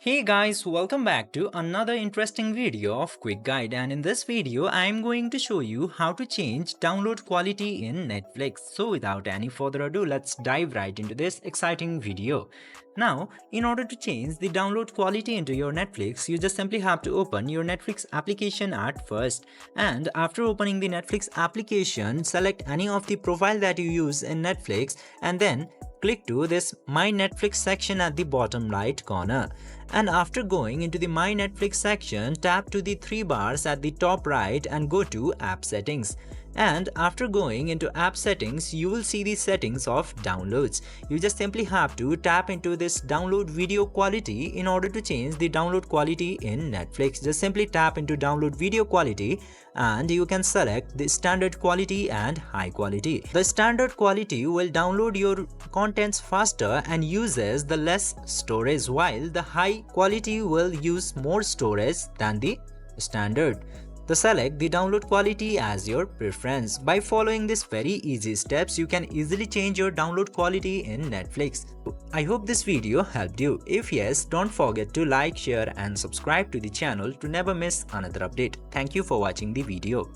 Hey guys, welcome back to another interesting video of Quick Guide, and in this video I am going to show you how to change download quality in Netflix. So without any further ado, let's dive right into this exciting video. Now, in order to change the download quality into your Netflix, you just simply have to open your Netflix application at first, and after opening the Netflix application, select any of the profile that you use in Netflix and then click to this My Netflix section at the bottom right corner. And after going into the My Netflix section, tap to the three bars at the top right and go to App Settings. And after going into App Settings, you will see the settings of downloads. You just simply have to tap into this download video quality in order to change the download quality in Netflix. Just simply tap into download video quality and you can select the standard quality and high quality. The standard quality will download your contents faster and uses the less storage, while the high quality will use more storage than the standard. So select the download quality as your preference. By following these very easy steps, you can easily change your download quality in Netflix. I hope this video helped you. If yes, don't forget to like, share and subscribe to the channel to never miss another update. Thank you for watching the video.